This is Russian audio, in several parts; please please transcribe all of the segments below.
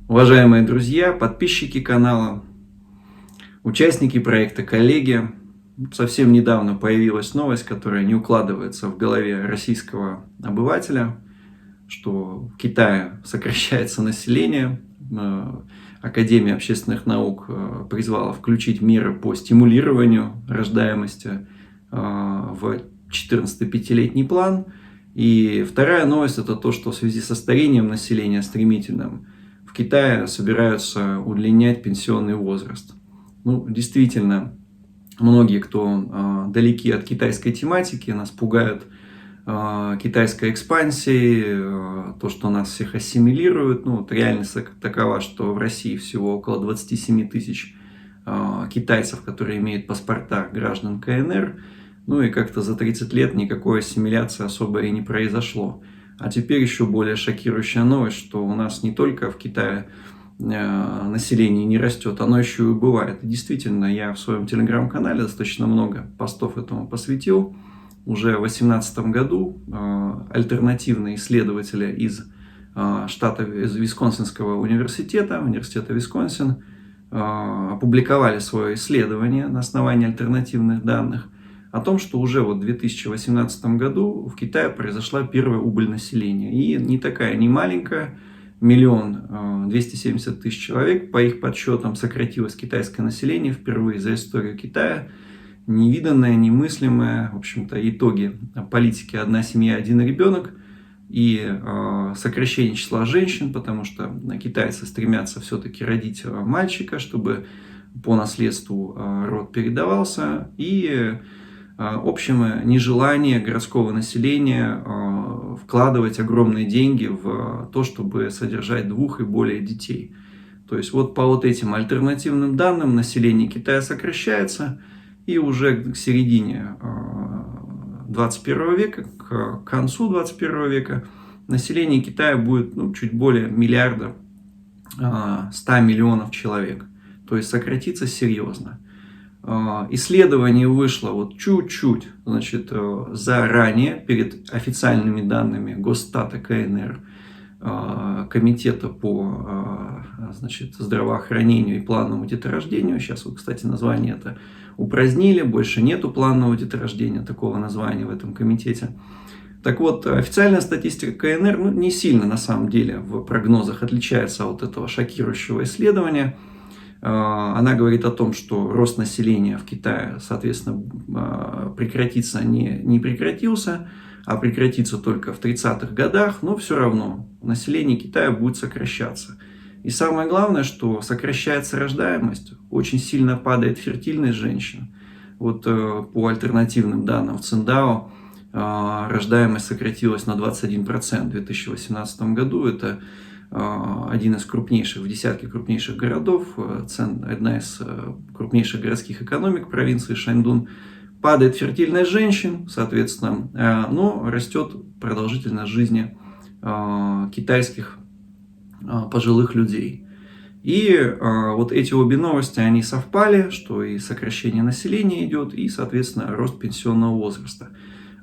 Уважаемые друзья, подписчики канала, участники проекта, коллеги, совсем недавно появилась новость, которая не укладывается в голове российского обывателя, что в Китае сокращается население. Академия общественных наук призвала включить меры по стимулированию рождаемости в 14-й пятилетний план. И вторая новость – это то, что в связи со старением населения стремительным в Китае собираются удлинять пенсионный возраст. Действительно, многие, кто далеки от китайской тематики, нас пугают китайской экспансией, то, что нас всех ассимилируют. Реальность такова, что в России всего около 27 тысяч китайцев, которые имеют паспорта граждан КНР. И как-то за 30 лет никакой ассимиляции особо и не произошло. А теперь еще более шокирующая новость, что у нас не только в Китае население не растет, оно еще и убывает. И действительно, я в своем телеграм-канале достаточно много постов этому посвятил. Уже в 2018 году альтернативные исследователи из Висконсинского университета Висконсин, опубликовали свое исследование на основании альтернативных данных о том, что уже в 2018 году в Китае произошла первая убыль населения. И не такая, не маленькая. 1 270 000 человек, по их подсчетам, сократилось китайское население впервые за историю Китая. Невиданное, немыслимое, в общем-то, итоги политики «одна семья, один ребенок» и сокращение числа женщин, потому что китайцы стремятся все-таки родить мальчика, чтобы по наследству род передавался, и общее нежелание городского населения вкладывать огромные деньги в то, чтобы содержать 2 и более детей. То есть по этим альтернативным данным население Китая сокращается, и уже к середине 21 века, к концу 21 века, население Китая будет чуть более 1 100 000 000 человек. То есть сократится серьезно. Исследование вышло чуть-чуть, заранее, перед официальными данными Госстата КНР, Комитета по здравоохранению и плановому деторождению. Сейчас, кстати, название это упразднили, больше нету планового деторождения, такого названия в этом комитете. Так вот, официальная статистика КНР не сильно на самом деле в прогнозах отличается от этого шокирующего исследования. Она говорит о том, что рост населения в Китае, соответственно, прекратится не прекратился, а прекратится только в 30-х годах, но все равно население Китая будет сокращаться. И самое главное, что сокращается рождаемость, очень сильно падает фертильность женщин. По альтернативным данным в Циндао рождаемость сократилась на 21% в 2018 году. Это один из крупнейших, в десятке крупнейших городов, одна из крупнейших городских экономик провинции Шаньдун. Падает фертильность женщин, соответственно, но растет продолжительность жизни китайских пожилых людей. И эти обе новости, они совпали, что и сокращение населения идет, и, соответственно, рост пенсионного возраста.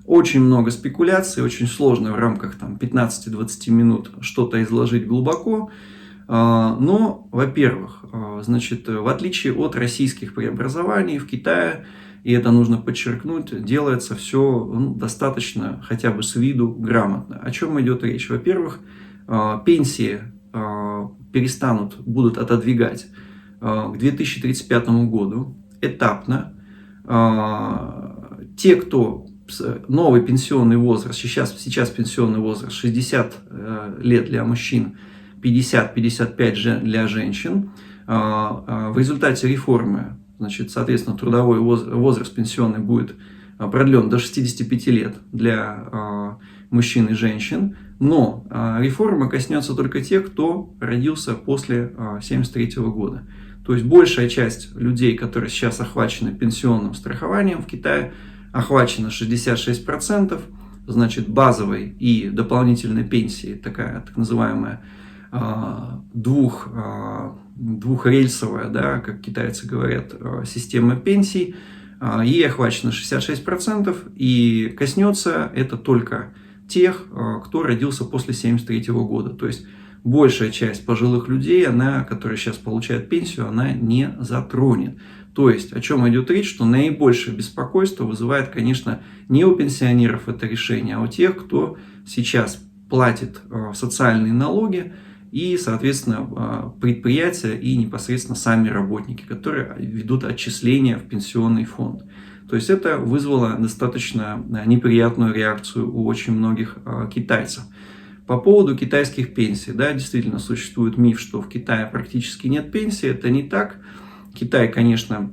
Очень много спекуляций, очень сложно в рамках 15-20 минут что-то изложить глубоко. Но, во-первых, в отличие от российских преобразований в Китае, и это нужно подчеркнуть, делается все достаточно, хотя бы с виду, грамотно. О чем идет речь? Во-первых, пенсии будут отодвигать к 2035 году этапно. Те, кто новый пенсионный возраст, сейчас пенсионный возраст 60 лет для мужчин, 50-55 для женщин. В результате реформы, соответственно, трудовой возраст пенсионный будет продлен до 65 лет для мужчин и женщин. Но реформа коснется только тех, кто родился после 1973 года. То есть большая часть людей, которые сейчас охвачены пенсионным страхованием в Китае, охвачено 66%, базовой и дополнительной пенсии, такая так называемая двухрельсовая, как китайцы говорят, система пенсий, ей охвачено 66%, и коснется это только тех, кто родился после 1973 года. То есть большая часть пожилых людей, которые сейчас получают пенсию, она не затронет. То есть, о чем идет речь, что наибольшее беспокойство вызывает, конечно, не у пенсионеров это решение, а у тех, кто сейчас платит социальные налоги и, соответственно, предприятия и непосредственно сами работники, которые ведут отчисления в пенсионный фонд. То есть это вызвало достаточно неприятную реакцию у очень многих китайцев. По поводу китайских пенсий, да, действительно существует миф, что в Китае практически нет пенсии. Это не так. Китай, конечно,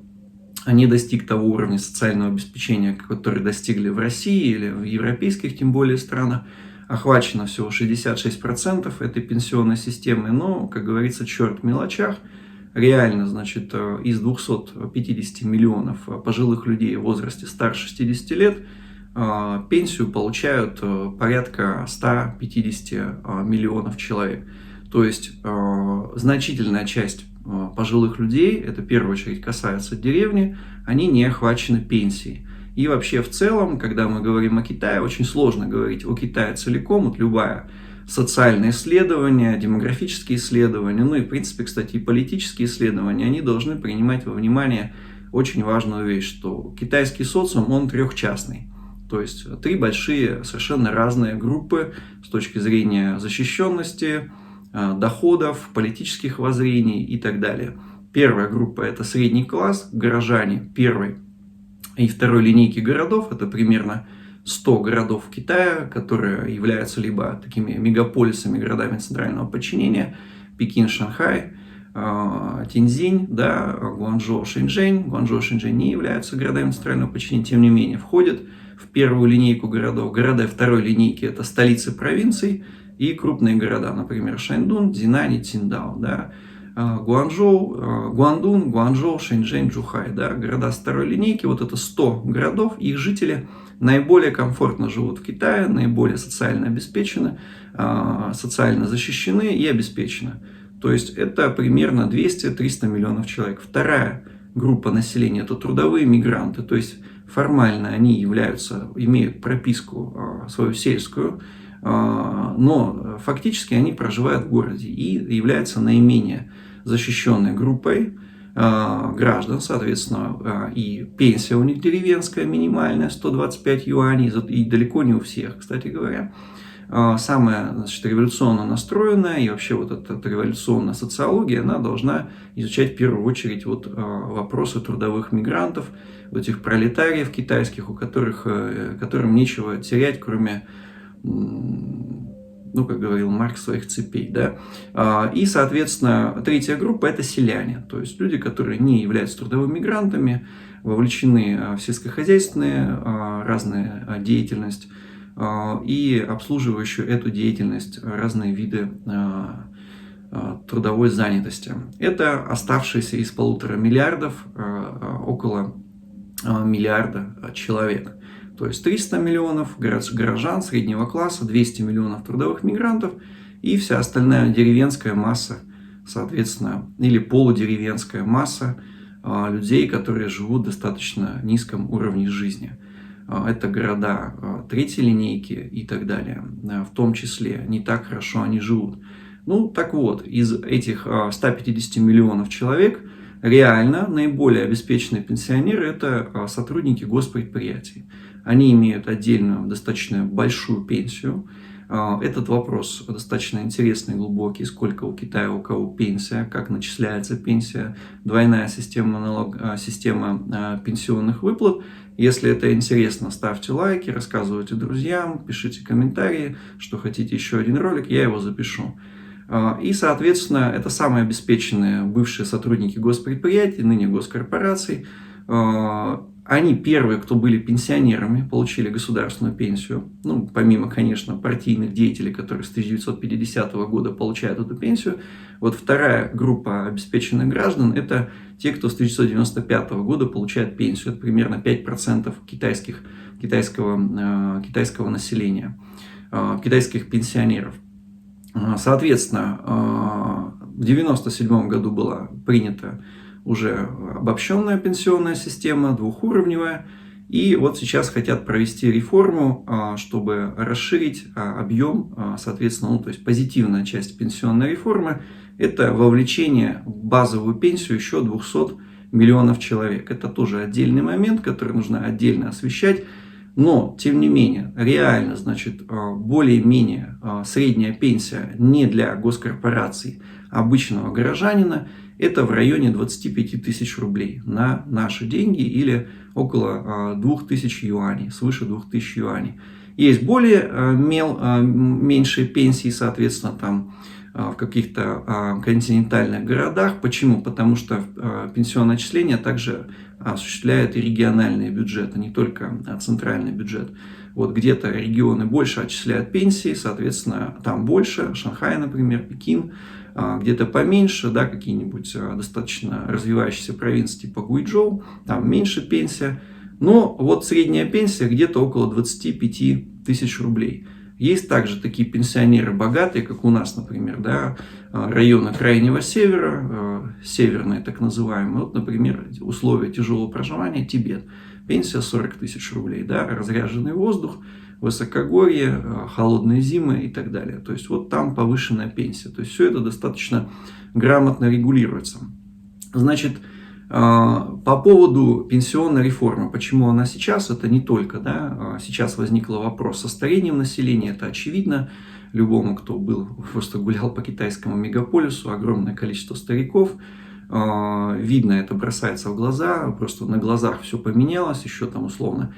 не достиг того уровня социального обеспечения, который достигли в России или в европейских, тем более, странах. Охвачено всего 66% этой пенсионной системы, но, как говорится, черт в мелочах. Реально, значит, из 250 миллионов пожилых людей в возрасте старше 60 лет пенсию получают порядка 150 миллионов человек. То есть значительная часть пожилых людей, это в первую очередь касается деревни, они не охвачены пенсией. И вообще в целом, когда мы говорим о Китае, очень сложно говорить о Китае целиком. Вот любое социальное исследование, демографические исследования, ну и в принципе, кстати, и политические исследования, они должны принимать во внимание очень важную вещь, что китайский социум, он трехчастный. То есть три большие, совершенно разные группы с точки зрения защищенности, доходов, политических воззрений и так далее. Первая группа – это средний класс, горожане первой и второй линейки городов. Это примерно 100 городов Китая, которые являются либо такими мегаполисами, городами центрального подчинения: Пекин, Шанхай, Тиньцзинь, да, Гуанчжоу, Шэньчжэнь. Гуанчжоу и Шэньчжэнь не являются городами центрального подчинения, тем не менее входят в первую линейку городов. Города второй линейки – это столицы провинций и крупные города, например, Шаньдун, Цзинань и Циндао, да. Гуандун, Гуанчжоу, Шэньчжэнь, Чжухай, да, города второй линейки. Вот это 100 городов, их жители наиболее комфортно живут в Китае, наиболее социально обеспечены, социально защищены и обеспечены. То есть это примерно 200-300 миллионов человек. Вторая группа населения – это трудовые мигранты, то есть формально они имеют прописку свою сельскую, но фактически они проживают в городе и являются наименее защищенной группой граждан, соответственно, и пенсия у них деревенская, минимальная, 125 юаней, и далеко не у всех, кстати говоря. Самая, значит, революционно настроенная и вообще вот эта революционная социология, она должна изучать в первую очередь вот вопросы трудовых мигрантов, вот этих пролетариев китайских, которым нечего терять, кроме, ну, как говорил Маркс, своих цепей, да. И, соответственно, третья группа – это селяне, то есть люди, которые не являются трудовыми мигрантами, вовлечены в сельскохозяйственные разные деятельность и обслуживающую эту деятельность разные виды трудовой занятости. Это оставшиеся из 1,5 миллиарда около миллиарда человек. То есть 300 миллионов горожан среднего класса, 200 миллионов трудовых мигрантов и вся остальная деревенская масса, соответственно, или полудеревенская масса людей, которые живут в достаточно низком уровне жизни. Это города третьей линейки и так далее. В том числе не так хорошо они живут. Ну, так вот, из этих 150 миллионов человек реально наиболее обеспеченные пенсионеры – это сотрудники госпредприятий. Они имеют отдельную, достаточно большую пенсию. Этот вопрос достаточно интересный, глубокий. Сколько у Китая, у кого пенсия, как начисляется пенсия, двойная система пенсионных выплат. Если это интересно, ставьте лайки, рассказывайте друзьям, пишите комментарии, что хотите еще один ролик, я его запишу. И, соответственно, это самые обеспеченные бывшие сотрудники госпредприятий, ныне госкорпораций. Они первые, кто были пенсионерами, получили государственную пенсию. Ну, помимо, конечно, партийных деятелей, которые с 1950 года получают эту пенсию. Вот вторая группа обеспеченных граждан – это те, кто с 1995 года получает пенсию. Это примерно 5% китайского населения, китайских пенсионеров. Соответственно, в 1997 году была принята уже обобщенная пенсионная система, двухуровневая. И вот сейчас хотят провести реформу, чтобы расширить объем, соответственно, то есть позитивная часть пенсионной реформы – это вовлечение в базовую пенсию еще 200 миллионов человек. Это тоже отдельный момент, который нужно отдельно освещать. Но, тем не менее, реально, значит, более-менее средняя пенсия не для госкорпораций, а обычного горожанина – это в районе 25 тысяч рублей на наши деньги или около 2000 юаней, свыше 2000 юаней. Есть более меньшие пенсии, соответственно, там в каких-то континентальных городах. Почему? Потому что пенсионное отчисление также осуществляет и региональные бюджеты, не только центральный бюджет. Вот где-то регионы больше отчисляют пенсии, соответственно, там больше, Шанхай, например, Пекин, где-то поменьше, да, какие-нибудь достаточно развивающиеся провинции типа Гуйчжоу, там меньше пенсия. Но вот средняя пенсия где-то около 25 тысяч рублей. Есть также такие пенсионеры богатые, как у нас, например, да, районы Крайнего Севера, северные так называемые. Вот, например, условия тяжелого проживания, Тибет. Пенсия 40 тысяч рублей, да, разряженный воздух, высокогорье, холодные зимы и так далее. То есть вот там повышенная пенсия. То есть все это достаточно грамотно регулируется. Значит, по поводу пенсионной реформы, почему она сейчас, это не только, да, сейчас возникл вопрос со старением населения, это очевидно. Любому, кто просто гулял по китайскому мегаполису, огромное количество стариков. Видно, это бросается в глаза, просто на глазах все поменялось, еще там условно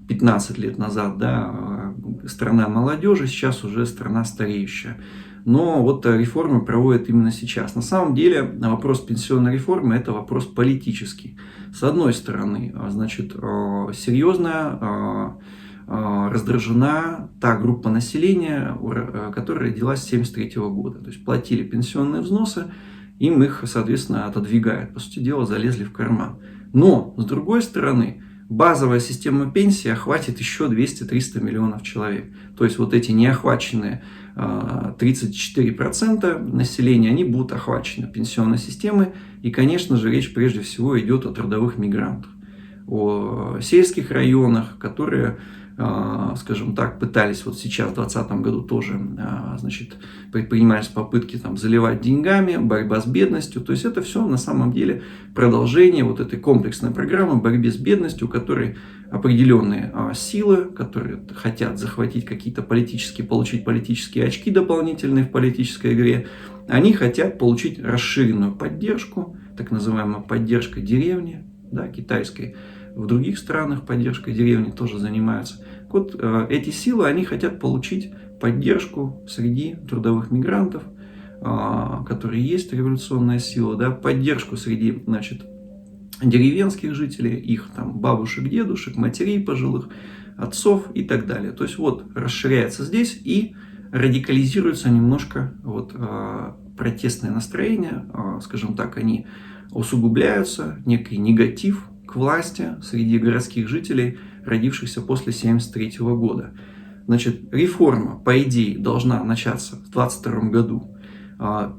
15 лет назад, да, страна молодежи, сейчас уже страна стареющая. Но вот реформы проводят именно сейчас. На самом деле вопрос пенсионной реформы – это вопрос политический. С одной стороны, значит, серьезно раздражена та группа населения, которая родилась с 1973 года. То есть платили пенсионные взносы, им их, соответственно, отодвигают. По сути дела, залезли в карман. Но, с другой стороны, базовая система пенсии охватит еще 200-300 миллионов человек. То есть вот эти неохваченные 34% населения, они будут охвачены пенсионной системой. И, конечно же, речь прежде всего идет о трудовых мигрантах, о сельских районах, которые, скажем так, пытались вот сейчас в 2020 году тоже, значит, предпринимались попытки там заливать деньгами, борьба с бедностью. То есть это все на самом деле продолжение вот этой комплексной программы борьбы с бедностью, у которой определенные силы, которые хотят захватить какие-то получить политические очки дополнительные в политической игре, они хотят получить расширенную поддержку, так называемая поддержка деревни, да, китайской. В других странах поддержкой деревни тоже занимаются. Вот эти силы, они хотят получить поддержку среди трудовых мигрантов, которые есть революционная сила, да, поддержку среди, значит, деревенских жителей, их там бабушек, дедушек, матерей пожилых, отцов и так далее. То есть вот расширяется здесь и радикализируется немножко вот протестные настроения, скажем так, они усугубляются, некий негатив к власти среди городских жителей, родившихся после 1973 года. Значит, реформа, по идее, должна начаться в 2022 году.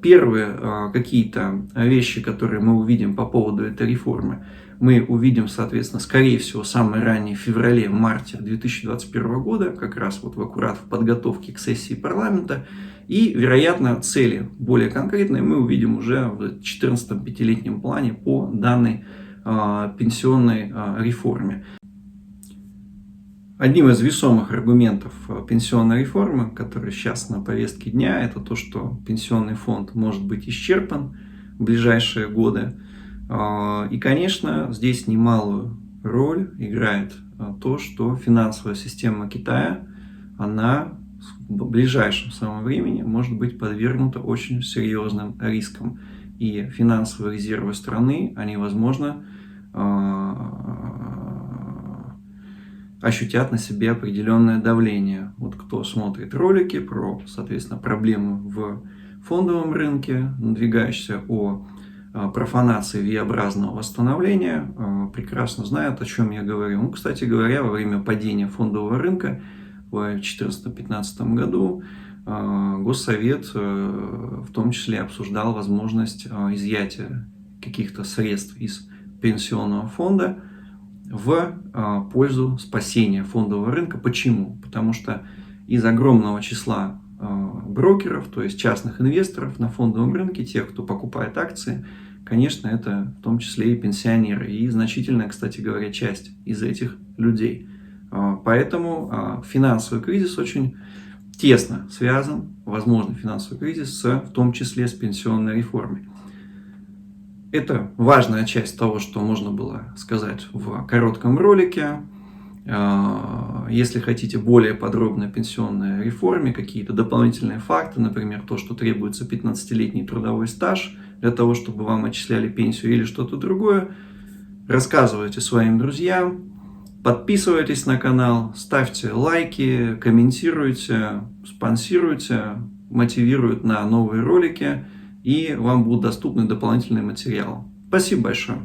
Первые какие-то вещи, которые мы увидим по поводу этой реформы, мы увидим, соответственно, скорее всего, самое раннее в феврале-марте 2021 года, как раз вот аккурат в подготовке к сессии парламента. И, вероятно, цели более конкретные мы увидим уже в 2014 пятилетнем плане по данной пенсионной реформе. Одним из весомых аргументов пенсионной реформы, который сейчас на повестке дня, это то, что пенсионный фонд может быть исчерпан в ближайшие годы. И, конечно, здесь немалую роль играет то, что финансовая система Китая, она в ближайшем самом времени может быть подвергнута очень серьезным рискам. И финансовые резервы страны, они, возможно, ощутят на себе определенное давление. Вот кто смотрит ролики про, соответственно, проблемы в фондовом рынке, надвигающиеся о профанации V-образного восстановления, прекрасно знают, о чем я говорю. Ну, кстати говоря, во время падения фондового рынка в 2014-2015 году Госсовет в том числе обсуждал возможность изъятия каких-то средств из пенсионного фонда в пользу спасения фондового рынка. Почему? Потому что из огромного числа брокеров, то есть частных инвесторов на фондовом рынке, тех, кто покупает акции, конечно, это в том числе и пенсионеры, и значительная, кстати говоря, часть из этих людей. Поэтому финансовый кризис очень тесно связан, возможный финансовый кризис, в том числе с пенсионной реформой. Это важная часть того, что можно было сказать в коротком ролике. Если хотите более подробно о пенсионной реформе, какие-то дополнительные факты, например, то, что требуется 15-летний трудовой стаж для того, чтобы вам отчисляли пенсию или что-то другое, рассказывайте своим друзьям, подписывайтесь на канал, ставьте лайки, комментируйте, спонсируйте, мотивируют на новые ролики, и вам будут доступны дополнительные материалы. Спасибо большое.